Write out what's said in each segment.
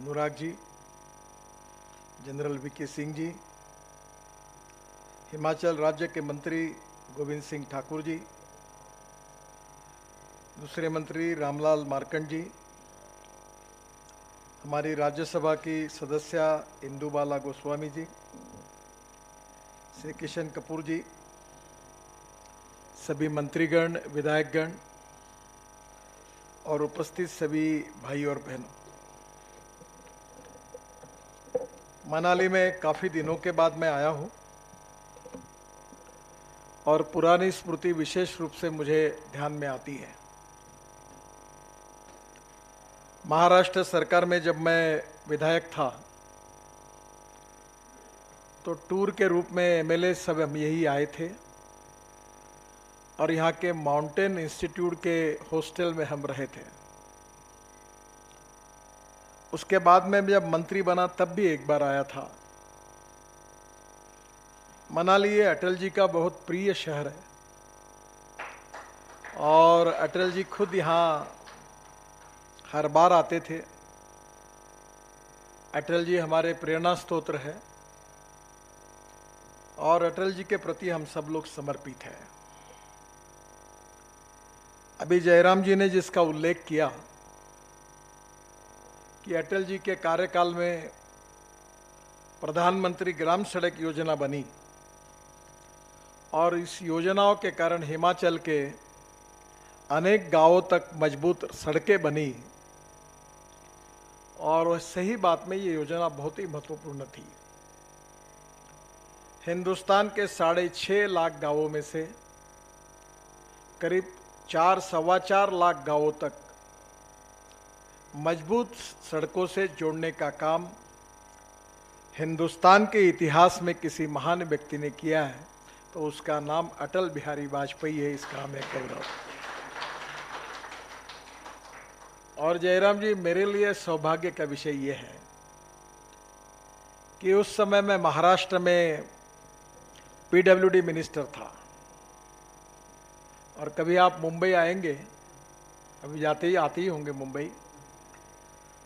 Anurag ji, general VK Singh ji, Himachal राज्य के मंत्री गोविंद सिंह ठाकुर जी, दूसरे मंत्री रामलाल मार्कंड जी, हमारी राज्यसभा की सदस्य इंदुबाला गोस्वामी जी, श्री किशन कपूर जी, सभी मंत्रीगण, विधायकगण और उपस्थित सभी भाई और बहनों, मनाली में काफ़ी दिनों के बाद मैं आया हूं और पुरानी स्मृति विशेष रूप से मुझे ध्यान में आती है। महाराष्ट्र सरकार में जब मैं विधायक था तो टूर के रूप में एमएलए सब हम यही आए थे और यहाँ के माउंटेन इंस्टीट्यूट के हॉस्टल में हम रहे थे। उसके बाद में जब मंत्री बना तब भी एक बार आया था। मनाली ये अटल जी का बहुत प्रिय शहर है और अटल जी खुद यहाँ हर बार आते थे। अटल जी हमारे प्रेरणा स्रोत है और अटल जी के प्रति हम सब लोग समर्पित हैं। अभी जयराम जी ने जिसका उल्लेख किया कि अटल जी के कार्यकाल में प्रधानमंत्री ग्राम सड़क योजना बनी और इस योजनाओं के कारण हिमाचल के अनेक गांवों तक मजबूत सड़कें बनी और सही बात में ये योजना बहुत ही महत्वपूर्ण थी। हिंदुस्तान के 6.5 लाख गांवों में से करीब 4-4.25 लाख गांवों तक मजबूत सड़कों से जोड़ने का काम हिंदुस्तान के इतिहास में किसी महान व्यक्ति ने किया है तो उसका नाम अटल बिहारी वाजपेयी है। इसका हमें गौरव। और जयराम जी, मेरे लिए सौभाग्य का विषय यह है कि उस समय मैं महाराष्ट्र में पीडब्ल्यूडी मिनिस्टर था और कभी आप मुंबई आएंगे, अभी आते ही होंगे मुंबई,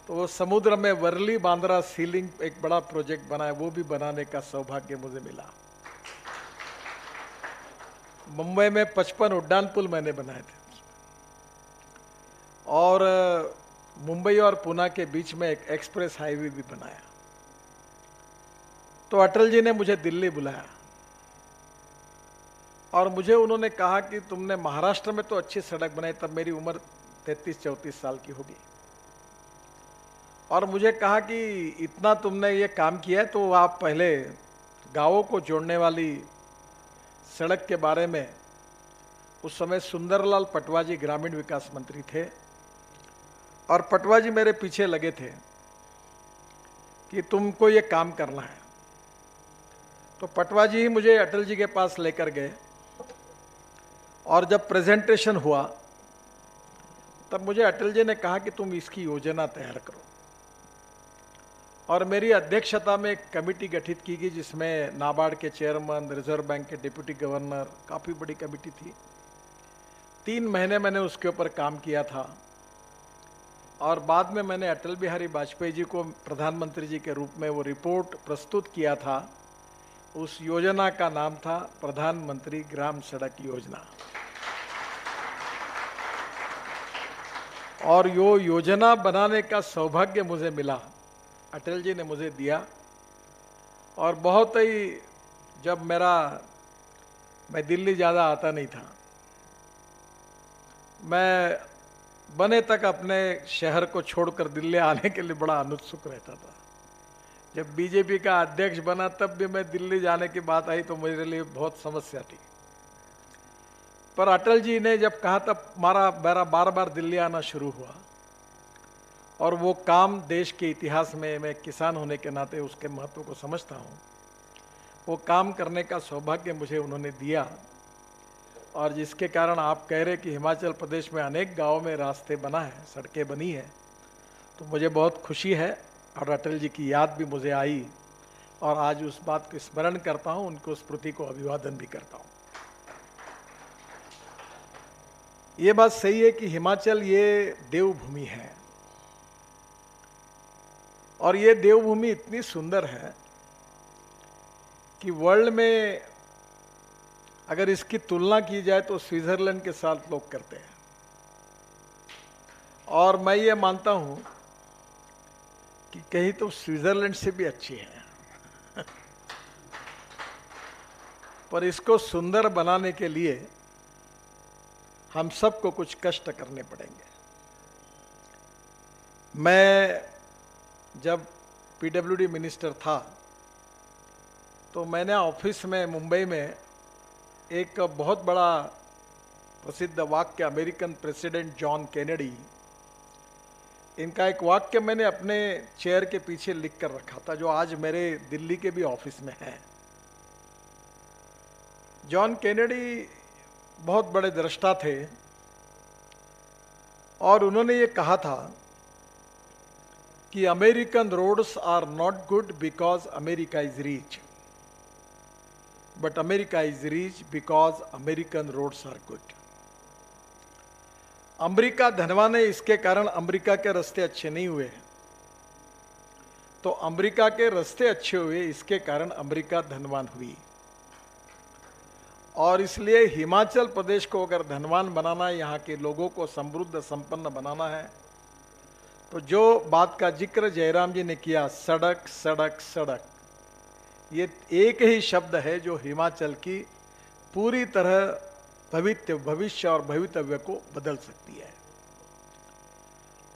तो वो समुद्र में वर्ली बांद्रा सीलिंग एक बड़ा प्रोजेक्ट बना है, वो भी बनाने का सौभाग्य मुझे मिला। मुंबई में 55 उड्डान पुल मैंने बनाए थे और मुंबई और पुणे के बीच में एक एक्सप्रेस हाईवे भी बनाया। तो अटल जी ने मुझे दिल्ली बुलाया और मुझे उन्होंने कहा कि तुमने महाराष्ट्र में तो अच्छी सड़क बनाई, तब मेरी उम्र 33-34 साल की होगी, और मुझे कहा कि इतना तुमने ये काम किया है तो आप पहले गांवों को जोड़ने वाली सड़क के बारे में, उस समय सुंदरलाल पटवाजी ग्रामीण विकास मंत्री थे और पटवाजी मेरे पीछे लगे थे कि तुमको ये काम करना है। तो पटवाजी ही मुझे अटल जी के पास लेकर गए और जब प्रेजेंटेशन हुआ तब मुझे अटल जी ने कहा कि तुम इसकी योजना तैयार करो और मेरी अध्यक्षता में एक कमेटी गठित की गई जिसमें नाबार्ड के चेयरमैन, रिजर्व बैंक के डिप्टी गवर्नर, काफ़ी बड़ी कमेटी थी। 3 महीने मैंने उसके ऊपर काम किया था और बाद में मैंने अटल बिहारी वाजपेयी जी को प्रधानमंत्री जी के रूप में वो रिपोर्ट प्रस्तुत किया था। उस योजना का नाम था प्रधानमंत्री ग्राम सड़क योजना और यो योजना बनाने का सौभाग्य मुझे मिला, अटल जी ने मुझे दिया। और बहुत ही, जब मैं दिल्ली ज़्यादा आता नहीं था, मैं बने तक अपने शहर को छोड़कर दिल्ली आने के लिए बड़ा अनुत्सुक रहता था। जब बीजेपी का अध्यक्ष बना तब भी मैं दिल्ली जाने की बात आई तो मेरे लिए बहुत समस्या थी, पर अटल जी ने जब कहा तब मेरा बार बार दिल्ली आना शुरू हुआ और वो काम देश के इतिहास में, मैं किसान होने के नाते उसके महत्व को समझता हूँ, वो काम करने का सौभाग्य मुझे उन्होंने दिया और जिसके कारण आप कह रहे कि हिमाचल प्रदेश में अनेक गांवों में रास्ते बना है, सड़कें बनी है, तो मुझे बहुत खुशी है और अटल जी की याद भी मुझे आई और आज उस बात को स्मरण करता हूँ, उनको स्मृति को अभिवादन भी करता हूँ। ये बात सही है कि हिमाचल ये देवभूमि है और ये देवभूमि इतनी सुंदर है कि वर्ल्ड में अगर इसकी तुलना की जाए तो स्विट्जरलैंड के साथ लोग करते हैं। और मैं ये मानता हूं कि कहीं तो स्विट्जरलैंड से भी अच्छी है। पर इसको सुंदर बनाने के लिए हम सबको कुछ कष्ट करने पड़ेंगे। मैं जब पीडब्ल्यूडी मिनिस्टर था तो मैंने ऑफिस में मुंबई में एक बहुत बड़ा प्रसिद्ध वाक्य अमेरिकन प्रेसिडेंट जॉन कैनेडी, इनका एक वाक्य मैंने अपने चेयर के पीछे लिख कर रखा था, जो आज मेरे दिल्ली के भी ऑफिस में है। जॉन कैनेडी बहुत बड़े दृष्टा थे और उन्होंने ये कहा था कि American roads are not good because America is rich, but America is rich because American roads are good. America धनवान है, इसके कारण अमेरिका के रास्ते अच्छे नहीं हुए, तो अमेरिका के रास्ते अच्छे हुए, इसके कारण अमेरिका धनवान हुई। और इसलिए हिमाचल प्रदेश को अगर धनवान बनाना है, यहाँ के लोगों को समृद्ध संपन्न बनाना है, तो जो बात का जिक्र जयराम जी ने किया, सड़क सड़क सड़क, ये एक ही शब्द है जो हिमाचल की पूरी तरह भविष्य और भवितव्य को बदल सकती है।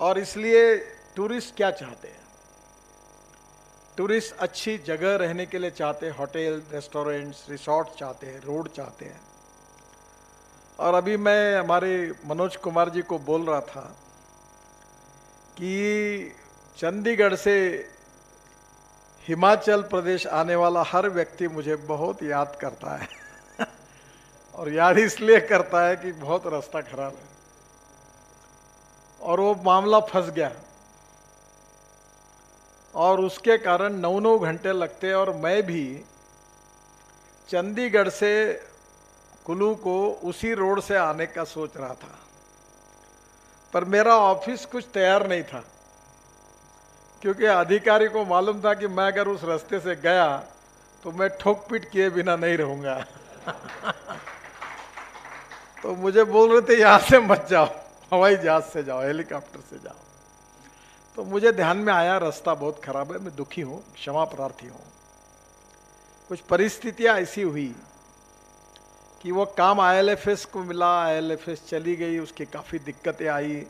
और इसलिए टूरिस्ट क्या चाहते हैं? टूरिस्ट अच्छी जगह रहने के लिए चाहते हैं, होटल, रेस्टोरेंट्स, रिसोर्ट चाहते हैं, रोड चाहते हैं। और अभी मैं हमारे मनोज कुमार जी को बोल रहा था कि चंडीगढ़ से हिमाचल प्रदेश आने वाला हर व्यक्ति मुझे बहुत याद करता है और याद इसलिए करता है कि बहुत रास्ता खराब है, और वो मामला फंस गया और उसके कारण 9-9 घंटे लगते। और मैं भी चंडीगढ़ से कुल्लू को उसी रोड से आने का सोच रहा था, पर मेरा ऑफिस कुछ तैयार नहीं था, क्योंकि अधिकारी को मालूम था कि मैं अगर उस रास्ते से गया तो मैं ठोक पीट किए बिना नहीं रहूंगा। तो मुझे बोल रहे थे यहां से मत जाओ, हवाई जहाज से जाओ, हेलीकॉप्टर से जाओ। तो मुझे ध्यान में आया रास्ता बहुत खराब है, मैं दुखी हूं, क्षमा प्रार्थी हूं। कुछ परिस्थितियां ऐसी हुई कि वो काम आईएलएफएस को मिला, आईएलएफएस चली गई, उसकी काफी दिक्कतें आई,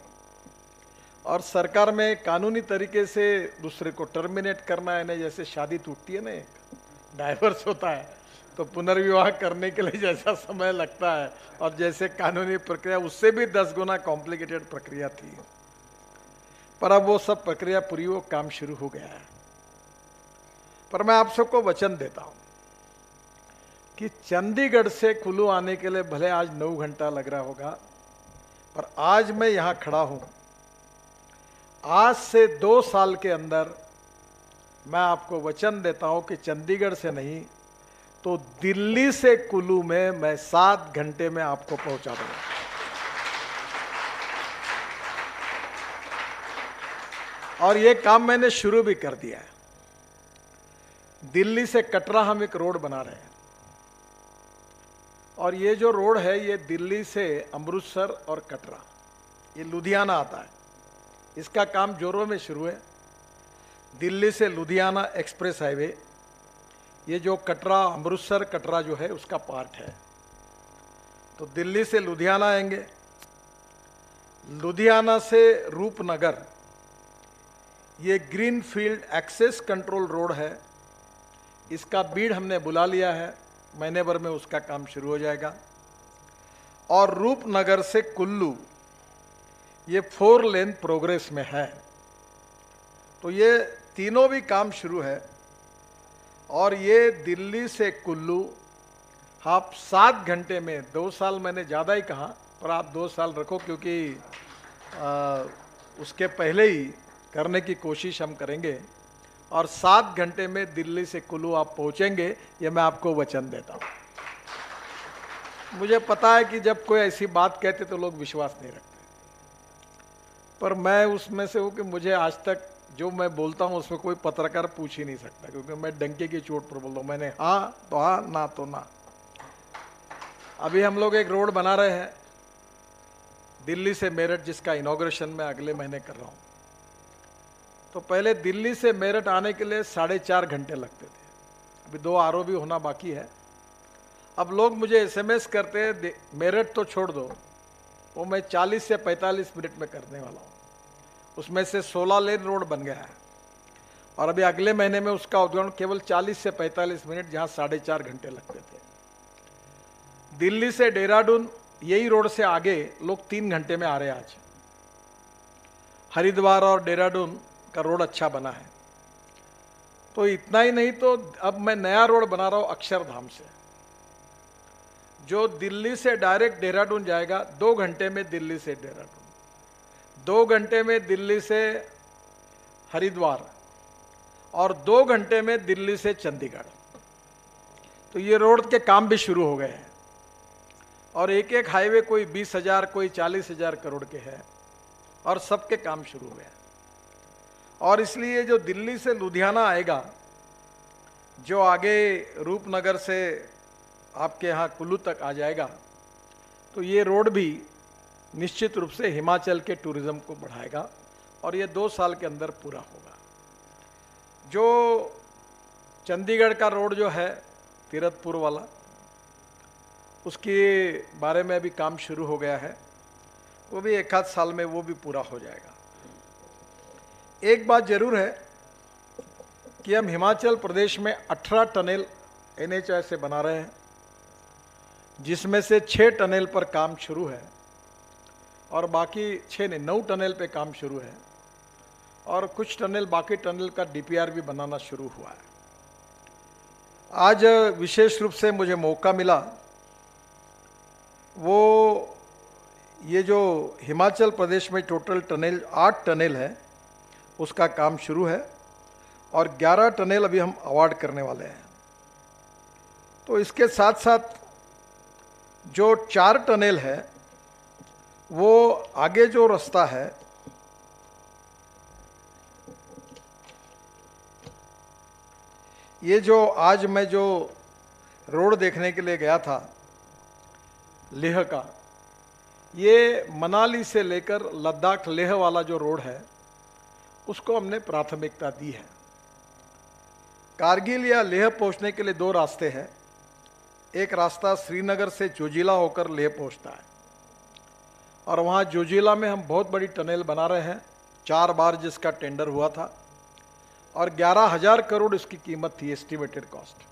और सरकार में कानूनी तरीके से दूसरे को टर्मिनेट करना है ना, जैसे शादी टूटती है ना, एक डाइवर्स होता है तो पुनर्विवाह करने के लिए जैसा समय लगता है, और जैसे कानूनी प्रक्रिया, उससे भी 10 गुना कॉम्प्लिकेटेड प्रक्रिया थी। पर अब वो सब प्रक्रिया पूरी, वो काम शुरू हो गया है। पर मैं आप सबको वचन देता हूं कि चंडीगढ़ से कुल्लू आने के लिए भले आज 9 घंटा लग रहा होगा, पर आज मैं यहां खड़ा हूं, आज से 2 साल के अंदर मैं आपको वचन देता हूं कि चंडीगढ़ से नहीं तो दिल्ली से कुल्लू में मैं 7 घंटे में आपको पहुंचा दूंगा। और ये काम मैंने शुरू भी कर दिया है। दिल्ली से कटरा हम एक रोड बना रहे हैं, और ये जो रोड है ये दिल्ली से अमृतसर और कटरा, ये लुधियाना आता है, इसका काम जोरों में शुरू है। दिल्ली से लुधियाना एक्सप्रेस हाईवे, ये जो कटरा अमृतसर कटरा जो है उसका पार्ट है। तो दिल्ली से लुधियाना आएंगे, लुधियाना से रूपनगर, ये green field access control road है, इसका बीड हमने बुला लिया है, महीने भर में उसका काम शुरू हो जाएगा। और रूपनगर से कुल्लू, ये 4 लेन प्रोग्रेस में है। तो ये तीनों भी काम शुरू है, और ये दिल्ली से कुल्लू आप 7 घंटे में, 2 साल मैंने ज़्यादा ही कहा, पर आप 2 साल रखो, क्योंकि उसके पहले ही करने की कोशिश हम करेंगे, और 7 घंटे में दिल्ली से कुल्लू आप पहुंचेंगे, ये मैं आपको वचन देता हूं। मुझे पता है कि जब कोई ऐसी बात कहते तो लोग विश्वास नहीं रखते, पर मैं उसमें से हूं कि मुझे आज तक जो मैं बोलता हूं उसमें कोई पत्रकार पूछ ही नहीं सकता, क्योंकि मैं डंके की चोट पर बोलता हूं। मैंने हाँ तो हाँ, ना तो ना। अभी हम लोग एक रोड बना रहे हैं दिल्ली से मेरठ, जिसका इनॉग्रेशन मैं अगले महीने कर रहा हूं। तो पहले दिल्ली से मेरठ आने के लिए 4.5 घंटे लगते थे, अभी 2 आरओबी होना बाकी है। अब लोग मुझे एसएमएस करते हैं, मेरठ तो छोड़ दो, वो मैं 40 से 45 मिनट में करने वाला हूँ। उसमें से 16 लेन रोड बन गया है, और अभी अगले महीने में उसका उद्घाटन केवल 40 से 45 मिनट, जहां 4.5 घंटे लगते थे। दिल्ली से देहरादून यही रोड से आगे लोग 3 घंटे में आ रहे हैं आज। हरिद्वार और देहरादून का रोड अच्छा बना है। तो इतना ही नहीं, तो अब मैं नया रोड बना रहा हूं अक्षरधाम से, जो दिल्ली से डायरेक्ट देहरादून जाएगा। 2 घंटे में दिल्ली से देहरादून, 2 घंटे में दिल्ली से हरिद्वार, और 2 घंटे में दिल्ली से चंडीगढ़। तो ये रोड के काम भी शुरू हो गए हैं, और एक एक हाईवे कोई 20,000 कोई 40,000 करोड़ के हैं, और सबके काम शुरू हो गए। और इसलिए जो दिल्ली से लुधियाना आएगा, जो आगे रूपनगर से आपके यहाँ कुल्लू तक आ जाएगा, तो ये रोड भी निश्चित रूप से हिमाचल के टूरिज्म को बढ़ाएगा, और ये 2 साल के अंदर पूरा होगा। जो चंडीगढ़ का रोड जो है तीरथपुर वाला, उसके बारे में अभी काम शुरू हो गया है, वो भी 1 आध साल में वो भी पूरा हो जाएगा। एक बात जरूर है कि हम हिमाचल प्रदेश में 18 टनल एनएचआई से बना रहे हैं, जिसमें से 6 टनल पर काम शुरू है, और बाकी 6 नहीं 9 टनल पे काम शुरू है, और कुछ टनल, बाकी टनल का डीपीआर भी बनाना शुरू हुआ है। आज विशेष रूप से मुझे मौका मिला, वो ये जो हिमाचल प्रदेश में टोटल टनल 8 टनल है, उसका काम शुरू है, और 11 टनल अभी हम अवार्ड करने वाले हैं। तो इसके साथ साथ जो 4 टनल है, वो आगे जो रास्ता है, ये जो आज मैं जो रोड देखने के लिए गया था लेह का, ये मनाली से लेकर लद्दाख लेह वाला जो रोड है, उसको हमने प्राथमिकता दी है। कारगिल या लेह पहुंचने के लिए 2 रास्ते हैं। एक रास्ता श्रीनगर से जोजिला होकर लेह पहुंचता है, और वहां जोजिला में हम बहुत बड़ी टनल बना रहे हैं, 4 बार जिसका टेंडर हुआ था, और 11,000 करोड़ इसकी कीमत थी, एस्टिमेटेड कॉस्ट।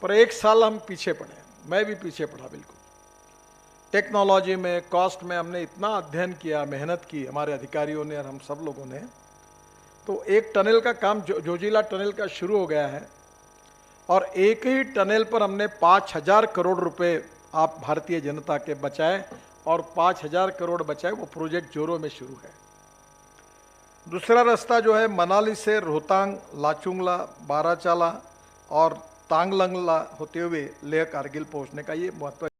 पर 1 साल हम पीछे पड़े, मैं भी पीछे पड़ा बिल्कुल। टेक्नोलॉजी में, कॉस्ट में हमने इतना अध्ययन किया, मेहनत की हमारे अधिकारियों ने और हम सब लोगों ने। तो एक टनल का काम जोजिला टनल का शुरू हो गया है, और एक ही टनल पर हमने 5,000 करोड़ रुपए आप भारतीय जनता के बचाए, और 5,000 करोड़ बचाए, वो प्रोजेक्ट जोरों में शुरू है। दूसरा रास्ता जो है मनाली से रोहतांग, लाचुंगला, बाराचाला और तांगलंगला होते हुए लेह कारगिल पहुंचने का, ये महत्व